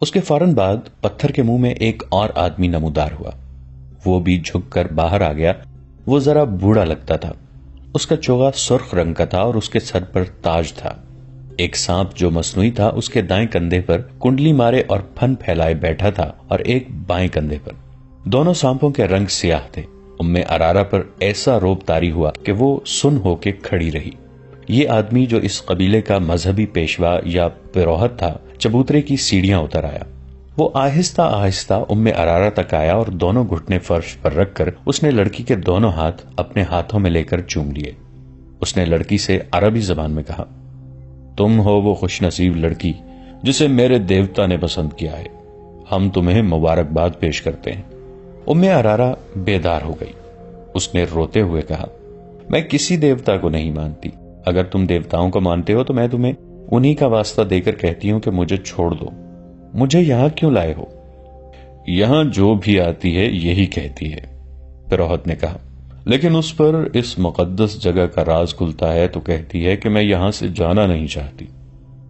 اس کے فوراً بعد پتھر کے منہ میں ایک اور آدمی نمودار ہوا۔ وہ بھی جھک کر باہر آ گیا۔ وہ ذرا بوڑھا لگتا تھا۔ اس کا چوغا سرخ رنگ کا تھا اور اس کے سر پر تاج تھا۔ ایک سانپ جو مصنوعی تھا اس کے دائیں کندھے پر کنڈلی مارے اور پھن پھیلائے بیٹھا تھا اور ایک بائیں کندھے پر۔ دونوں سانپوں کے رنگ سیاہ تھے۔ ارارا پر ایسا روب طاری ہوا کہ وہ سن ہو کے کھڑی رہی۔ یہ آدمی جو اس قبیلے کا مذہبی پیشوا یا پروہت تھا، چبوترے کی سیڑھیاں اتر آیا۔ وہ آہستہ آہستہ ارارا تک آیا اور دونوں گھٹنے فرش پر رکھ کر اس نے لڑکی کے دونوں ہاتھ اپنے ہاتھوں میں لے کر چوم لیے۔ اس نے لڑکی سے عربی زبان میں کہا، تم ہو وہ خوش نصیب لڑکی جسے میرے دیوتا نے پسند کیا ہے۔ ہم تمہیں مبارکباد پیش کرتے ہیں۔ ارارا بیدار ہو گئی۔ اس نے روتے ہوئے کہا، میں کسی دیوتا کو نہیں مانتی۔ اگر تم دیوتاؤں کو مانتے ہو تو میں تمہیں انہی کا واسطہ دے کر کہتی ہوں کہ مجھے چھوڑ دو۔ مجھے یہاں کیوں لائے ہو؟ یہاں جو بھی آتی ہے یہی کہتی ہے، پروہت نے کہا، لیکن اس پر اس مقدس جگہ کا راز کھلتا ہے تو کہتی ہے کہ میں یہاں سے جانا نہیں چاہتی۔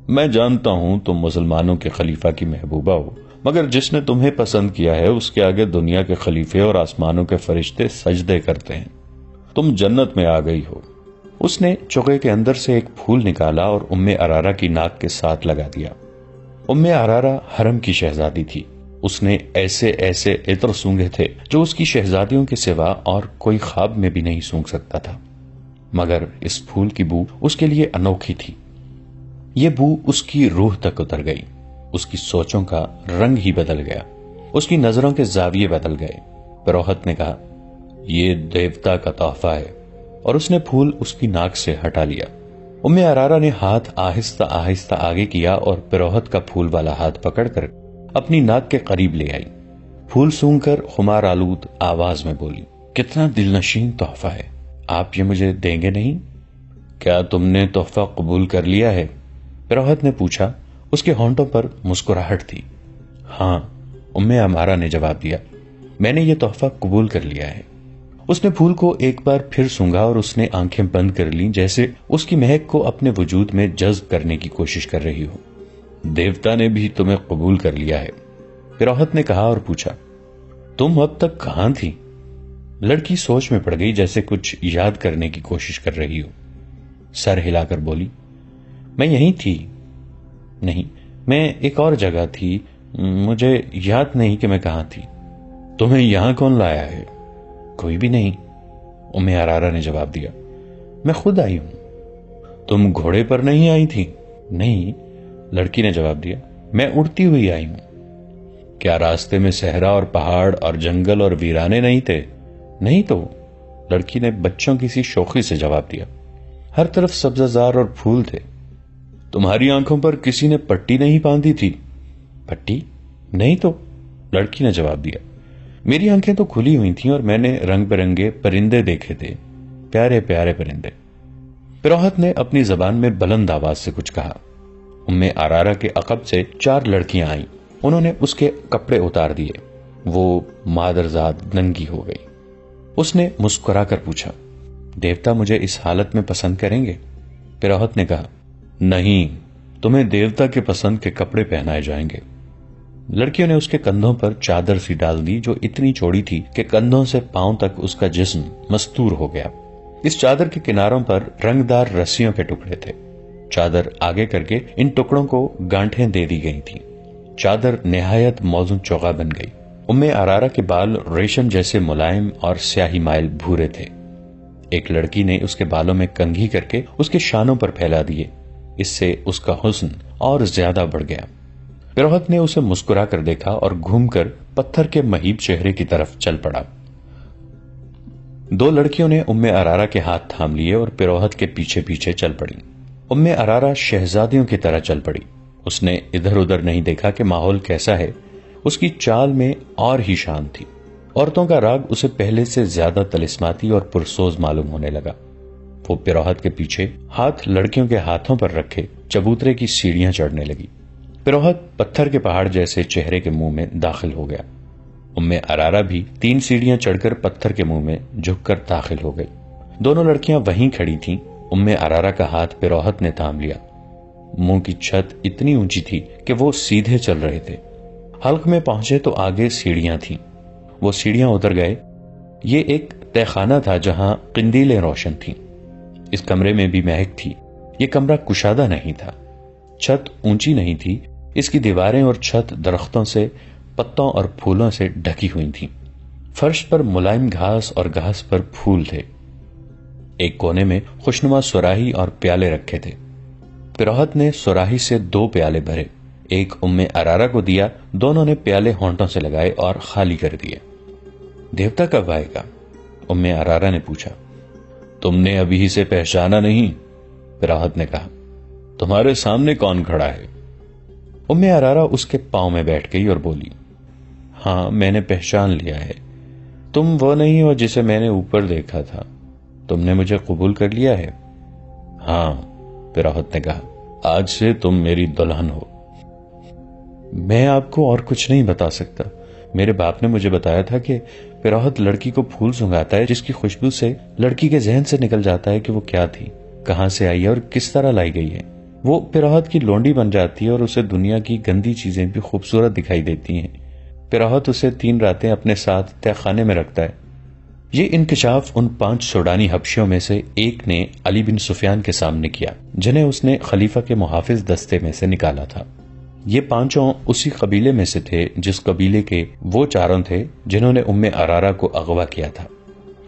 میں جانتا ہوں تم مسلمانوں کے خلیفہ کی محبوبہ ہو، مگر جس نے تمہیں پسند کیا ہے اس کے آگے دنیا کے خلیفے اور آسمانوں کے فرشتے سجدے کرتے ہیں۔ تم جنت میں آ گئی ہو۔ اس نے چوغے کے اندر سے ایک پھول نکالا اور ارارا کی ناک کے ساتھ لگا دیا۔ ارارا حرم کی شہزادی تھی۔ اس نے ایسے ایسے عطر سونگھے تھے جو اس کی شہزادیوں کے سوا اور کوئی خواب میں بھی نہیں سونگ سکتا تھا، مگر اس پھول کی بو اس کے لیے انوکھی تھی۔ یہ بو اس کی روح تک اتر گئی۔ اس کی سوچوں کا رنگ ہی بدل گیا۔ اس کی نظروں کے زاویے بدل گئے۔ پروہت نے کہا، یہ دیوتا کا تحفہ ہے، اور اس نے پھول اس کی ناک سے ہٹا لیا۔ ارارا نے ہاتھ آہستہ آہستہ آگے کیا اور پروہت کا پھول والا ہاتھ پکڑ کر اپنی ناک کے قریب لے آئی۔ پھول سونگ کر خمار آلود آواز میں بولی، کتنا دل نشین تحفہ ہے، آپ یہ مجھے دیں گے نہیں؟ کیا تم نے تحفہ قبول کر لیا ہے؟ پروہت نے پوچھا۔ اس کے ہونٹوں پر مسکراہٹ تھی۔ ہاں، امارا نے جواب دیا، میں نے یہ تحفہ قبول کر لیا ہے۔ اس نے پھول کو ایک بار پھر سونگا اور اس نے آنکھیں بند کر لیں، جیسے اس کی مہک کو اپنے وجود میں جذب کرنے کی کوشش کر رہی ہو۔ دیوتا نے بھی تمہیں قبول کر لیا ہے، پروہت نے کہا اور پوچھا، تم اب تک کہاں تھی؟ لڑکی سوچ میں پڑ گئی، جیسے کچھ یاد کرنے کی کوشش کر رہی ہو۔ سر ہلا کر بولی، میں یہیں تھی۔ نہیں، میں ایک اور جگہ تھی، مجھے یاد نہیں کہ میں کہاں تھی۔ تمہیں یہاں کون لایا ہے؟ کوئی بھی نہیں، ارارا نے جواب دیا، میں خود آئی ہوں۔ تم گھوڑے پر نہیں آئی تھی؟ نہیں، لڑکی نے جواب دیا، میں اڑتی ہوئی آئی ہوں۔ کیا راستے میں صحرا اور پہاڑ اور جنگل اور ویرانے نہیں تھے؟ نہیں تو، لڑکی نے بچوں کی سی شوخی سے جواب دیا، ہر طرف سبززار اور پھول تھے۔ تمہاری آنکھوں پر کسی نے پٹی نہیں باندھی تھی؟ پٹی؟ نہیں تو، لڑکی نے جواب دیا، میری آنکھیں تو کھلی ہوئی تھیں اور میں نے رنگ برنگے پرندے دیکھے تھے، پیارے پیارے پرندے۔ پروہت نے اپنی زبان میں بلند آواز سے کچھ کہا۔ ارارا کے عقب سے 4 لڑکیاں آئیں۔ انہوں نے اس کے کپڑے اتار دیے۔ وہ مادرزاد ننگی ہو گئی۔ اس نے مسکرا کر پوچھا، دیوتا مجھے اس حالت میں پسند کریں گے؟ پروہت نے کہا، نہیں، تمہیں دیوتا کے پسند کے کپڑے پہنائے جائیں گے۔ لڑکیوں نے اس کے کندھوں پر چادر سی ڈال دی جو اتنی چوڑی تھی کہ کندھوں سے پاؤں تک اس کا جسم مستور ہو گیا۔ اس چادر کے کناروں پر رنگدار رسیوں کے ٹکڑے تھے۔ چادر آگے کر کے ان ٹکڑوں کو گانٹھیں دے دی گئی تھیں۔ چادر نہایت موزوں چوغا بن گئی۔ ارارا کے بال ریشم جیسے ملائم اور سیاہی مائل بھورے تھے۔ ایک لڑکی نے اس کے بالوں میں کنگھی کر کے اس کے شانوں پر پھیلا دیے۔ اس سے اس کا حسن اور زیادہ بڑھ گیا۔ پروہت نے اسے مسکرا کر دیکھا اور گھوم کر پتھر کے مہیب چہرے کی طرف چل پڑا۔ 2 لڑکیوں نے ارارا کے ہاتھ تھام لیے اور پروہت کے پیچھے پیچھے چل پڑی۔ ارارا شہزادیوں کی طرح چل پڑی۔ اس نے ادھر ادھر نہیں دیکھا کہ ماحول کیسا ہے۔ اس کی چال میں اور ہی شان تھی۔ عورتوں کا راگ اسے پہلے سے زیادہ طلسماتی اور پرسوز معلوم ہونے لگا۔ وہ پروہت کے پیچھے ہاتھ لڑکیوں کے ہاتھوں پر رکھے چبوترے کی سیڑھیاں چڑھنے لگی۔ پروہت پتھر کے پہاڑ جیسے چہرے کے منہ میں داخل ہو گیا۔ ارارا بھی 3 سیڑھیاں چڑھ کر پتھر کے منہ میں جھک کر داخل ہو گئی۔ دونوں لڑکیاں وہیں کھڑی تھیں۔ ارارا کا ہاتھ پروہت نے تھام لیا۔ منہ کی چھت اتنی اونچی تھی کہ وہ سیدھے چل رہے تھے۔ حلق میں پہنچے تو آگے سیڑھیاں تھیں، وہ سیڑھیاں اتر گئے۔ یہ ایک تہہ خانہ تھا جہاں قندیلیں روشن تھیں۔ اس کمرے میں بھی مہک تھی۔ یہ کمرہ کشادہ نہیں تھا، چھت اونچی نہیں تھی، اس کی دیواریں اور چھت درختوں سے، پتوں اور پھولوں سے ڈھکی ہوئی تھیں۔ فرش پر ملائم گھاس اور گھاس پر پھول تھے۔ ایک کونے میں خوشنما سراہی اور پیالے رکھے تھے۔ پروہت نے سراہی سے 2 پیالے بھرے، ایک ام ارارا کو دیا، دونوں نے پیالے ہونٹوں سے لگائے اور خالی کر دیے۔ دیوتا کب آئے گا؟ ام ارارا نے پوچھا۔ تم نے ابھی اسے پہچانا نہیں؟ پروہت نے کہا۔ تمہارے سامنے کون کھڑا ہے؟ ام ارارا اس کے پاؤں میں بیٹھ گئی اور بولی، ہاں میں نے پہچان لیا ہے، تم وہ نہیں ہو جسے میں نے اوپر دیکھا تھا، تم نے مجھے قبول کر لیا ہے؟ ہاں، پروہت نے کہا، آج سے تم میری دلہن ہو۔ میں آپ کو اور کچھ نہیں بتا سکتا۔ میرے باپ نے مجھے بتایا تھا کہ پروہت لڑکی کو پھول سنگھاتا ہے جس کی خوشبو سے لڑکی کے ذہن سے نکل جاتا ہے کہ وہ کیا تھی، کہاں سے آئی ہے اور کس طرح لائی گئی ہے۔ وہ پروہت کی لونڈی بن جاتی ہے اور اسے دنیا کی گندی چیزیں بھی خوبصورت دکھائی دیتی ہیں۔ پروہت اسے 3 راتیں اپنے ساتھ تہہ خانے میں رکھتا ہے۔ یہ انکشاف ان 5 سوڈانی حبشیوں میں سے ایک نے علی بن سفیان کے سامنے کیا، جنہیں اس نے خلیفہ کے محافظ دستے میں سے نکالا تھا۔ یہ 5 اسی قبیلے میں سے تھے جس قبیلے کے وہ 4 تھے جنہوں نے ام ارارا کو اغوا کیا تھا۔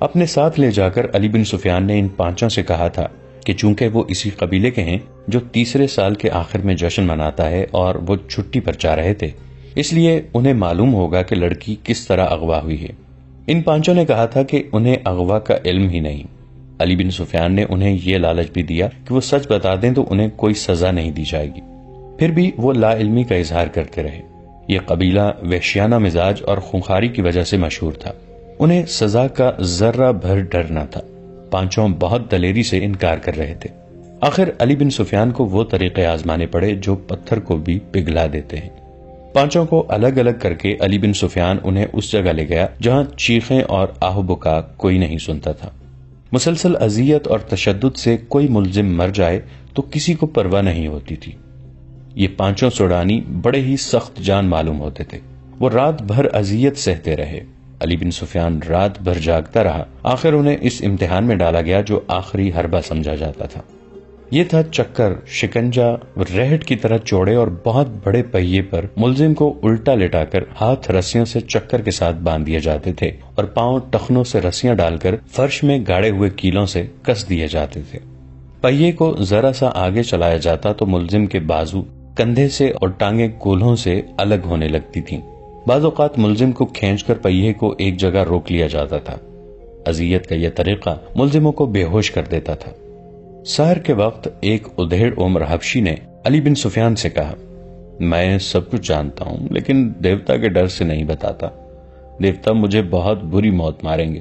اپنے ساتھ لے جا کر علی بن سفیان نے ان 5 سے کہا تھا کہ چونکہ وہ اسی قبیلے کے ہیں جو تیسرے سال کے آخر میں جشن مناتا ہے اور وہ چھٹی پر جا رہے تھے، اس لیے انہیں معلوم ہوگا کہ لڑکی کس طرح اغوا ہوئی ہے۔ ان 5 نے کہا تھا کہ انہیں اغوا کا علم ہی نہیں۔ علی بن سفیان نے انہیں یہ لالچ بھی دیا کہ وہ سچ بتا دیں تو انہیں کوئی سزا نہیں دی جائے گی۔ پھر بھی وہ لا علمی کا اظہار کرتے رہے۔ یہ قبیلہ وحشیانہ مزاج اور خونخواری کی وجہ سے مشہور تھا۔ انہیں سزا کا ذرہ بھر ڈر نہ تھا۔ 5 بہت دلیری سے انکار کر رہے تھے۔ آخر علی بن سفیان کو وہ طریقے آزمانے پڑے جو پتھر کو بھی پگھلا دیتے ہیں۔ 5 کو الگ الگ کر کے علی بن سفیان انہیں اس جگہ لے گیا جہاں چیخیں اور آہ بکا کوئی نہیں سنتا تھا۔ مسلسل اذیت اور تشدد سے کوئی ملزم مر جائے تو کسی کو پرواہ نہیں ہوتی تھی۔ یہ 5 سوڈانی بڑے ہی سخت جان معلوم ہوتے تھے۔ وہ رات بھر اذیت سہتے رہے۔ علی بن سفیان رات بھر جاگتا رہا۔ آخر انہیں اس امتحان میں ڈالا گیا جو آخری حربہ سمجھا جاتا تھا۔ یہ تھا چکر، شکنجا، ریہٹ کی طرح چوڑے اور بہت بڑے پہیے پر ملزم کو الٹا لٹا کر ہاتھ رسیوں سے چکر کے ساتھ باندھ دیے جاتے تھے اور پاؤں ٹخنوں سے رسیاں ڈال کر فرش میں گاڑے ہوئے کیلوں سے کس دیے جاتے تھے۔ پہیے کو ذرا سا آگے چلایا جاتا تو ملزم کے بازو کندھے سے اور ٹانگیں کولہوں سے الگ ہونے لگتی تھیں۔ بعض اوقات ملزم کو کھینچ کر پہیے کو ایک جگہ روک لیا جاتا تھا۔ اذیت کا یہ طریقہ ملزموں کو بے ہوش کر دیتا تھا۔ سحر کے وقت ایک ادھیڑ عمر حبشی نے علی بن سفیان سے کہا، میں سب کچھ جانتا ہوں لیکن دیوتا کے ڈر سے نہیں بتاتا۔ دیوتا مجھے بہت بری موت ماریں گے۔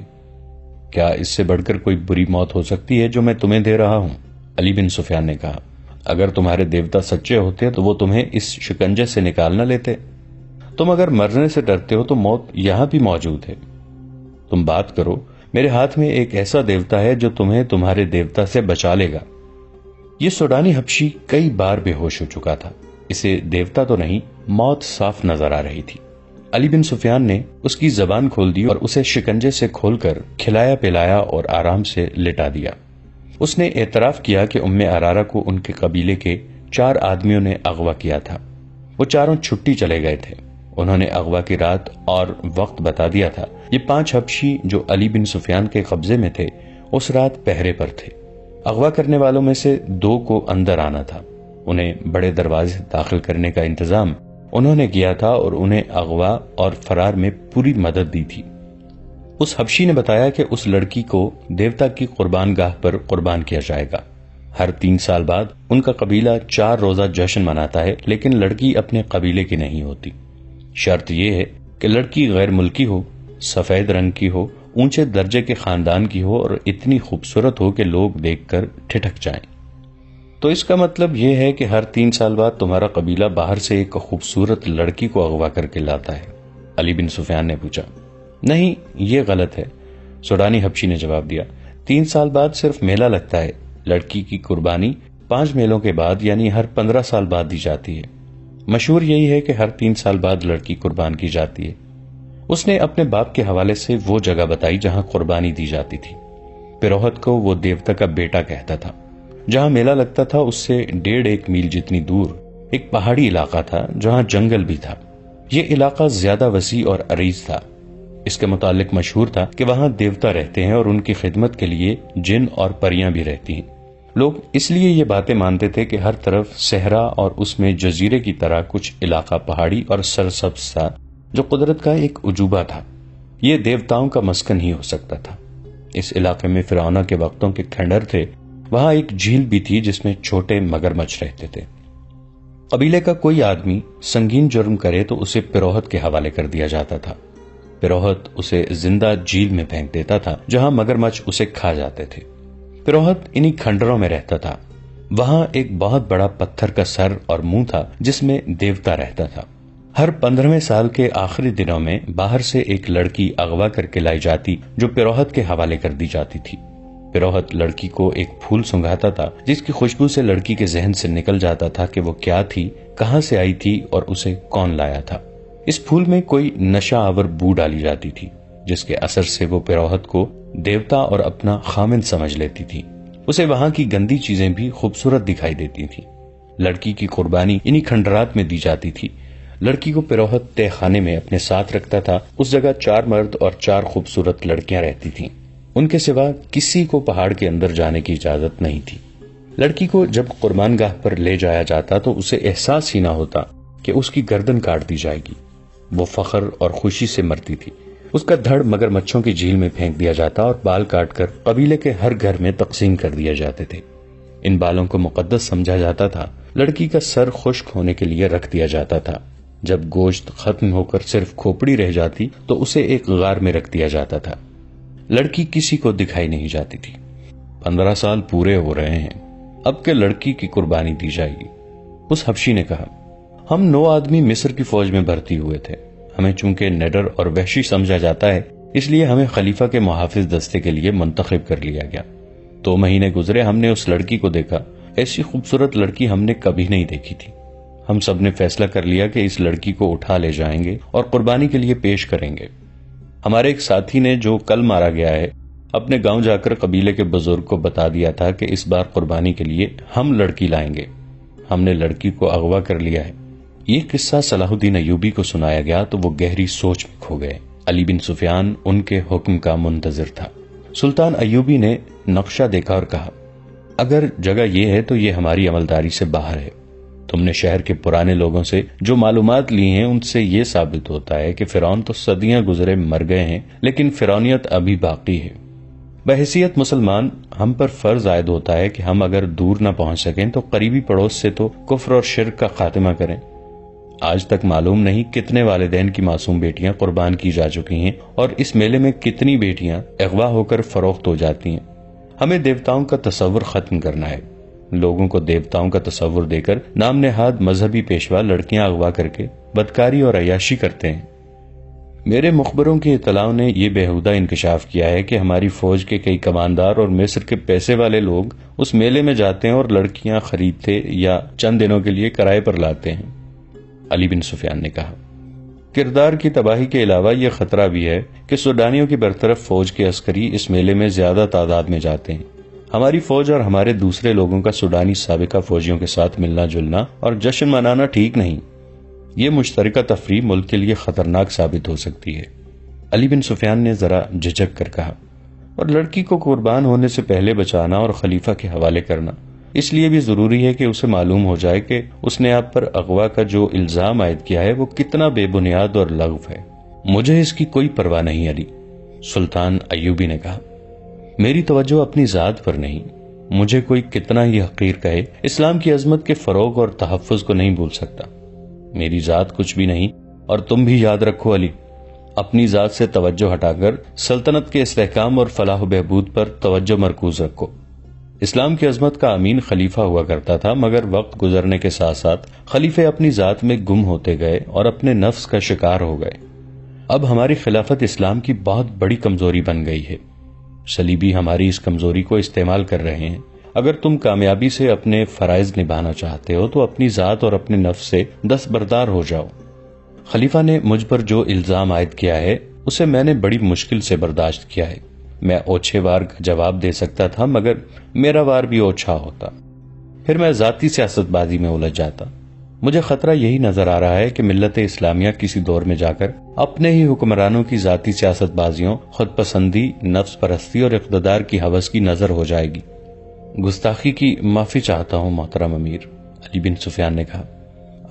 کیا اس سے بڑھ کر کوئی بری موت ہو سکتی ہے جو میں تمہیں دے رہا ہوں؟ علی بن سفیان نے کہا، اگر تمہارے دیوتا سچے ہوتے تو وہ تمہیں اس شکنجے سے نکال نہ لیتے۔ تم اگر مرنے سے ڈرتے ہو تو موت یہاں بھی موجود ہے۔ تم بات کرو، میرے ہاتھ میں ایک ایسا دیوتا ہے جو تمہیں تمہارے دیوتا سے بچا لے گا۔ یہ سوڈانی حبشی کئی بار بے ہوش ہو چکا تھا۔ اسے دیوتا تو نہیں، موت صاف نظر آ رہی تھی۔ علی بن سفیان نے اس کی زبان کھول دی اور اسے شکنجے سے کھول کر کھلایا پلایا اور آرام سے لٹا دیا۔ اس نے اعتراف کیا کہ ام ارارا کو ان کے قبیلے کے 4 آدمیوں نے اغوا کیا تھا۔ وہ 4 چھٹی چلے گئے تھے۔ انہوں نے اغوا کی رات اور وقت بتا دیا تھا۔ یہ 5 حبشی جو علی بن سفیان کے قبضے میں تھے اس رات پہرے پر تھے۔ اغوا کرنے والوں میں سے 2 کو اندر آنا تھا۔ انہیں بڑے دروازے داخل کرنے کا انتظام انہوں نے کیا تھا اور انہیں اغوا اور فرار میں پوری مدد دی تھی۔ اس حبشی نے بتایا کہ اس لڑکی کو دیوتا کی قربان گاہ پر قربان کیا جائے گا۔ ہر 3 سال بعد ان کا قبیلہ 4 روزہ جشن مناتا ہے، لیکن لڑکی اپنے قبیلے کی نہیں ہوتی۔ شرط یہ ہے کہ لڑکی غیر ملکی ہو، سفید رنگ کی ہو، اونچے درجے کے خاندان کی ہو اور اتنی خوبصورت ہو کہ لوگ دیکھ کر ٹھٹک جائیں۔ تو اس کا مطلب یہ ہے کہ ہر 3 سال بعد تمہارا قبیلہ باہر سے ایک خوبصورت لڑکی کو اغوا کر کے لاتا ہے؟ علی بن سفیان نے پوچھا۔ نہیں، یہ غلط ہے، سوڈانی حبشی نے جواب دیا۔ 3 سال بعد صرف میلہ لگتا ہے۔ لڑکی کی قربانی 5 میلوں کے بعد یعنی ہر 15 سال بعد دی جاتی ہے۔ مشہور یہی ہے کہ ہر 3 سال بعد لڑکی قربان کی جاتی ہے۔ اس نے اپنے باپ کے حوالے سے وہ جگہ بتائی جہاں قربانی دی جاتی تھی۔ پیروہت کو وہ دیوتا کا بیٹا کہتا تھا۔ جہاں میلہ لگتا تھا اس سے 1.5 میل جتنی دور ایک پہاڑی علاقہ تھا جہاں جنگل بھی تھا۔ یہ علاقہ زیادہ وسیع اور عریض تھا۔ اس کے متعلق مشہور تھا کہ وہاں دیوتا رہتے ہیں اور ان کی خدمت کے لیے جن اور پریاں بھی رہتی ہیں۔ لوگ اس لیے یہ باتیں مانتے تھے کہ ہر طرف صحرا اور اس میں جزیرے کی طرح کچھ علاقہ پہاڑی اور سرسبز تھا جو قدرت کا ایک عجوبہ تھا۔ یہ دیوتاؤں کا مسکن ہی ہو سکتا تھا۔ اس علاقے میں فرعونہ کے وقتوں کے کھنڈر تھے۔ وہاں ایک جھیل بھی تھی جس میں چھوٹے مگرمچھ رہتے تھے۔ قبیلے کا کوئی آدمی سنگین جرم کرے تو اسے پیروہت کے حوالے کر دیا جاتا تھا۔ پیروہت اسے زندہ جھیل میں پھینک دیتا تھا جہاں مگرمچھ اسے کھا جاتے تھے۔ پیروہت انہی کھنڈروں میں رہتا تھا۔ وہاں ایک بہت بڑا پتھر کا سر اور منہ تھا جس میں دیوتا رہتا تھا۔ ہر 15ویں سال کے آخری دنوں میں باہر سے ایک لڑکی اغوا کر کے لائی جاتی جو پیروہت کے حوالے کر دی جاتی تھی۔ پیروہت لڑکی کو ایک پھول سنگھاتا تھا جس کی خوشبو سے لڑکی کے ذہن سے نکل جاتا تھا کہ وہ کیا تھی، کہاں سے آئی تھی اور اسے کون لایا تھا۔ اس پھول میں کوئی نشہ آور بو ڈالی جاتی تھی جس کے اثر سے وہ پیروہت کو دیوتا اور اپنا خامند سمجھ لیتی تھی۔ اسے وہاں کی گندی چیزیں بھی خوبصورت دکھائی دیتی تھیں۔ لڑکی کی قربانی انہی کھنڈرات میں دی جاتی تھی۔ لڑکی کو پیروہت تہ خانے میں اپنے ساتھ رکھتا تھا۔ اس جگہ 4 مرد اور 4 خوبصورت لڑکیاں رہتی تھیں۔ ان کے سوا کسی کو پہاڑ کے اندر جانے کی اجازت نہیں تھی۔ لڑکی کو جب قربان گاہ پر لے جایا جاتا تو اسے احساس ہی نہ ہوتا کہ اس کی گردن کاٹ دی جائے گی۔ وہ فخر اور خوشی سے مرتی تھی۔ اس کا دھڑ مگرمچھوں کی جھیل میں پھینک دیا جاتا اور بال کاٹ کر قبیلے کے ہر گھر میں تقسیم کر دیے جاتے تھے۔ ان بالوں کو مقدس سمجھا جاتا تھا۔ لڑکی کا سر خشک ہونے کے لیے رکھ دیا جاتا تھا۔ جب گوشت ختم ہو کر صرف کھوپڑی رہ جاتی تو اسے ایک غار میں رکھ دیا جاتا تھا۔ لڑکی کسی کو دکھائی نہیں جاتی تھی۔ 15 سال پورے ہو رہے ہیں، اب کے لڑکی کی قربانی دی جائے گی۔ اس حبشی نے کہا، ہم 9 آدمی مصر کی فوج میں بھرتی ہوئے تھے۔ ہمیں چونکہ نڈر اور وحشی سمجھا جاتا ہے اس لیے ہمیں خلیفہ کے محافظ دستے کے لیے منتخب کر لیا گیا۔ 2 مہینے گزرے، ہم نے اس لڑکی کو دیکھا۔ ایسی خوبصورت لڑکی ہم نے کبھی نہیں دیکھی تھی۔ ہم سب نے فیصلہ کر لیا کہ اس لڑکی کو اٹھا لے جائیں گے اور قربانی کے لیے پیش کریں گے۔ ہمارے ایک ساتھی نے جو کل مارا گیا ہے اپنے گاؤں جا کر قبیلے کے بزرگ کو بتا دیا تھا کہ اس بار قربانی کے لیے ہم لڑکی لائیں گے۔ ہم نے لڑکی کو اغوا کر لیا ہے۔ یہ قصہ صلاح الدین ایوبی کو سنایا گیا تو وہ گہری سوچ میں کھو گئے۔ علی بن سفیان ان کے حکم کا منتظر تھا۔ سلطان ایوبی نے نقشہ دیکھا اور کہا، اگر جگہ یہ ہے تو یہ ہماری عملداری سے باہر ہے۔ تم نے شہر کے پرانے لوگوں سے جو معلومات لی ہیں ان سے یہ ثابت ہوتا ہے کہ فرعون تو صدیاں گزرے مر گئے ہیں لیکن فرعونیت ابھی باقی ہے۔ بحیثیت مسلمان ہم پر فرض عائد ہوتا ہے کہ ہم اگر دور نہ پہنچ سکیں تو قریبی پڑوس سے تو کفر اور شرک کا خاتمہ کریں۔ آج تک معلوم نہیں کتنے والدین کی معصوم بیٹیاں قربان کی جا چکی ہیں اور اس میلے میں کتنی بیٹیاں اغوا ہو کر فروخت ہو جاتی ہیں۔ ہمیں دیوتاؤں کا تصور ختم کرنا ہے۔ لوگوں کو دیوتاؤں کا تصور دے کر نام نہاد مذہبی پیشوا لڑکیاں اغوا کر کے بدکاری اور عیاشی کرتے ہیں۔ میرے مخبروں کی اطلاعوں نے یہ بےہودہ انکشاف کیا ہے کہ ہماری فوج کے کئی کماندار اور مصر کے پیسے والے لوگ اس میلے میں جاتے ہیں اور لڑکیاں خریدتے یا چند دنوں کے لیے کرائے پر لاتے ہیں۔ علی بن سفیان نے کہا، کردار کی تباہی کے علاوہ یہ خطرہ بھی ہے کہ سوڈانیوں کی برطرف فوج کے عسکری اس میلے میں زیادہ تعداد میں جاتے ہیں۔ ہماری فوج اور ہمارے دوسرے لوگوں کا سوڈانی سابقہ فوجیوں کے ساتھ ملنا جلنا اور جشن منانا ٹھیک نہیں۔ یہ مشترکہ تفریح ملک کے لیے خطرناک ثابت ہو سکتی ہے۔ علی بن سفیان نے ذرا جھجک کر کہا، اور لڑکی کو قربان ہونے سے پہلے بچانا اور خلیفہ کے حوالے کرنا اس لیے بھی ضروری ہے کہ اسے معلوم ہو جائے کہ اس نے آپ پر اغوا کا جو الزام عائد کیا ہے وہ کتنا بے بنیاد اور لغو ہے۔ مجھے اس کی کوئی پرواہ نہیں علی، سلطان ایوبی نے کہا۔ میری توجہ اپنی ذات پر نہیں، مجھے کوئی کتنا ہی حقیر کہے اسلام کی عظمت کے فروغ اور تحفظ کو نہیں بھول سکتا۔ میری ذات کچھ بھی نہیں، اور تم بھی یاد رکھو علی، اپنی ذات سے توجہ ہٹا کر سلطنت کے استحکام اور فلاح و بہبود پر توجہ مرکوز رکھو۔ اسلام کی عظمت کا امین خلیفہ ہوا کرتا تھا، مگر وقت گزرنے کے ساتھ ساتھ خلیفے اپنی ذات میں گم ہوتے گئے اور اپنے نفس کا شکار ہو گئے۔ اب ہماری خلافت اسلام کی بہت بڑی کمزوری بن گئی ہے۔ صلیبی ہماری اس کمزوری کو استعمال کر رہے ہیں۔ اگر تم کامیابی سے اپنے فرائض نبھانا چاہتے ہو تو اپنی ذات اور اپنے نفس سے دستبردار ہو جاؤ۔ خلیفہ نے مجھ پر جو الزام عائد کیا ہے اسے میں نے بڑی مشکل سے برداشت کیا ہے۔ میں اوچھے وار کا جواب دے سکتا تھا مگر میرا وار بھی اوچھا ہوتا، پھر میں ذاتی سیاست بازی میں الجھ جاتا۔ مجھے خطرہ یہی نظر آ رہا ہے کہ ملت اسلامیہ کسی دور میں جا کر اپنے ہی حکمرانوں کی ذاتی سیاست بازیوں، خود پسندی، نفس پرستی اور اقتدار کی ہوس کی نظر ہو جائے گی۔ گستاخی کی معافی چاہتا ہوں محترم امیر، علی بن سفیان نے کہا۔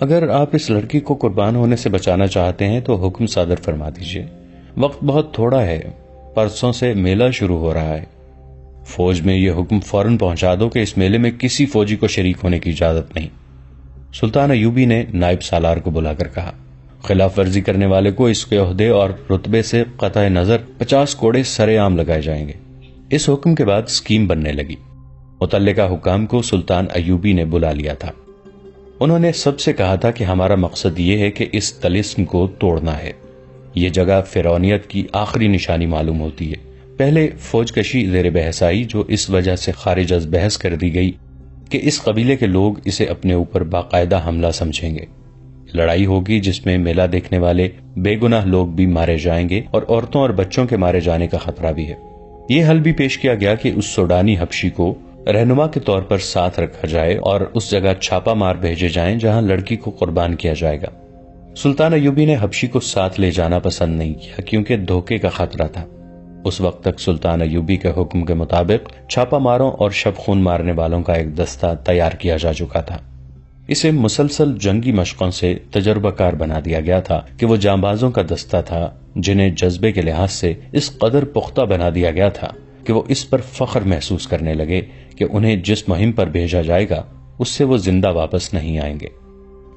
اگر آپ اس لڑکی کو قربان ہونے سے بچانا چاہتے ہیں تو حکم صادر فرما دیجیے۔ وقت بہت تھوڑا ہے، پرسوں سے میلہ شروع ہو رہا ہے۔ فوج میں یہ حکم فوراً پہنچا دو کہ اس میلے میں کسی فوجی کو شریک ہونے کی اجازت نہیں۔ سلطان ایوبی نے نائب سالار کو بلا کر کہا، خلاف ورزی کرنے والے کو اس کے عہدے اور رتبے سے قطع نظر 50 کوڑے سرے عام لگائے جائیں گے۔ اس حکم کے بعد اسکیم بننے لگی۔ متعلقہ حکام کو سلطان ایوبی نے بلا لیا تھا۔ انہوں نے سب سے کہا تھا کہ ہمارا مقصد یہ ہے کہ اس طلسم کو توڑنا ہے۔ یہ جگہ فرعونیت کی آخری نشانی معلوم ہوتی ہے۔ پہلے فوج کشی زیر بحث آئی جو اس وجہ سے خارج از بحث کر دی گئی کہ اس قبیلے کے لوگ اسے اپنے اوپر باقاعدہ حملہ سمجھیں گے۔ لڑائی ہوگی جس میں میلہ دیکھنے والے بے گناہ لوگ بھی مارے جائیں گے اور عورتوں اور بچوں کے مارے جانے کا خطرہ بھی ہے۔ یہ حل بھی پیش کیا گیا کہ اس سوڈانی حبشی کو رہنما کے طور پر ساتھ رکھا جائے اور اس جگہ چھاپا مار بھیجے جائیں جہاں لڑکی کو قربان کیا جائے گا۔ سلطان ایوبی نے حبشی کو ساتھ لے جانا پسند نہیں کیا کیونکہ دھوکے کا خطرہ تھا۔ اس وقت تک سلطان ایوبی کے حکم کے مطابق چھاپا ماروں اور شب خون مارنے والوں کا ایک دستہ تیار کیا جا چکا تھا۔ اسے مسلسل جنگی مشقوں سے تجربہ کار بنا دیا گیا تھا کہ وہ جانبازوں کا دستہ تھا جنہیں جذبے کے لحاظ سے اس قدر پختہ بنا دیا گیا تھا کہ وہ اس پر فخر محسوس کرنے لگے کہ انہیں جس مہم پر بھیجا جائے گا اس سے وہ زندہ واپس نہیں آئیں گے۔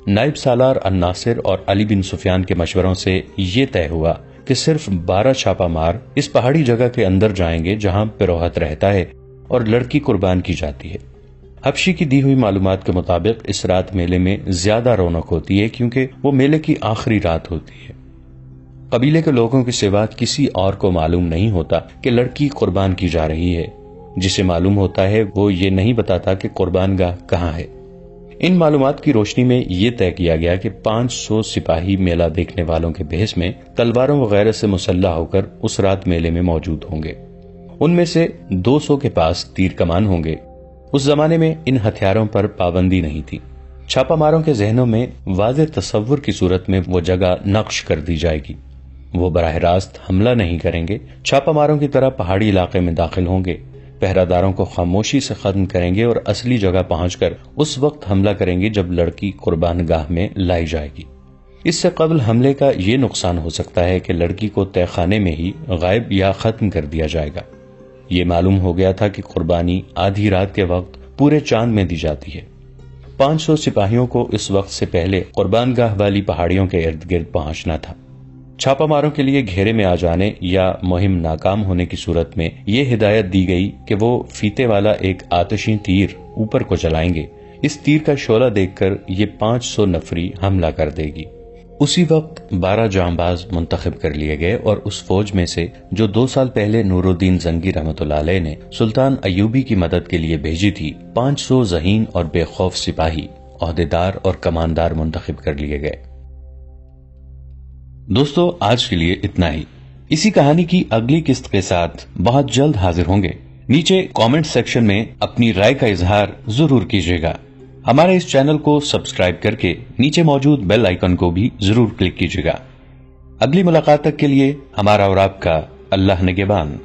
نائب سالار الناصر اور علی بن سفیان کے مشوروں سے یہ طے ہوا کہ صرف 12 چھاپا مار اس پہاڑی جگہ کے اندر جائیں گے جہاں پیروہت رہتا ہے اور لڑکی قربان کی جاتی ہے۔ حبشی کی دی ہوئی معلومات کے مطابق اس رات میلے میں زیادہ رونق ہوتی ہے کیونکہ وہ میلے کی آخری رات ہوتی ہے۔ قبیلے کے لوگوں کے سوا کسی اور کو معلوم نہیں ہوتا کہ لڑکی قربان کی جا رہی ہے۔ جسے معلوم ہوتا ہے وہ یہ نہیں بتاتا کہ قربان گاہ کہاں ہے۔ ان معلومات کی روشنی میں یہ طے کیا گیا کہ 500 سپاہی میلہ دیکھنے والوں کے بھیس میں تلواروں وغیرہ سے مسلح ہو کر اس رات میلے میں موجود ہوں گے۔ ان میں سے 200 کے پاس تیر کمان ہوں گے۔ اس زمانے میں ان ہتھیاروں پر پابندی نہیں تھی۔ چھاپا ماروں کے ذہنوں میں واضح تصور کی صورت میں وہ جگہ نقش کر دی جائے گی۔ وہ براہ راست حملہ نہیں کریں گے، چھاپا ماروں کی طرح پہاڑی علاقے میں داخل ہوں گے، پہرہ داروں کو خاموشی سے ختم کریں گے اور اصلی جگہ پہنچ کر اس وقت حملہ کریں گے جب لڑکی قربان گاہ میں لائی جائے گی۔ اس سے قبل حملے کا یہ نقصان ہو سکتا ہے کہ لڑکی کو تہہ خانے میں ہی غائب یا ختم کر دیا جائے گا۔ یہ معلوم ہو گیا تھا کہ قربانی آدھی رات کے وقت پورے چاند میں دی جاتی ہے۔ 500 سپاہیوں کو اس وقت سے پہلے قربان گاہ والی پہاڑیوں کے ارد گرد پہنچنا تھا۔ چھاپا ماروں کے لیے گھیرے میں آ جانے یا مہم ناکام ہونے کی صورت میں یہ ہدایت دی گئی کہ وہ فیتے والا ایک آتشی تیر اوپر کو چلائیں گے۔ اس تیر کا شعلہ دیکھ کر یہ 500 نفری حملہ کر دے گی۔ اسی وقت 12 جانباز منتخب کر لیے گئے اور اس فوج میں سے جو 2 سال پہلے نور الدین زنگی رحمۃ اللہ علیہ نے سلطان ایوبی کی مدد کے لیے بھیجی تھی، 500 ذہین اور بے خوف سپاہی، عہدیدار اور کماندار منتخب کر لیے گئے۔ دوستو، آج کے لیے اتنا ہی۔ اسی کہانی کی اگلی قسط کے ساتھ بہت جلد حاضر ہوں گے۔ نیچے کامنٹ سیکشن میں اپنی رائے کا اظہار ضرور کیجیے گا۔ ہمارے اس چینل کو سبسکرائب کر کے نیچے موجود بیل آئیکن کو بھی ضرور کلک کیجیے گا۔ اگلی ملاقات تک کے لیے ہمارا اور آپ کا اللہ نگہبان۔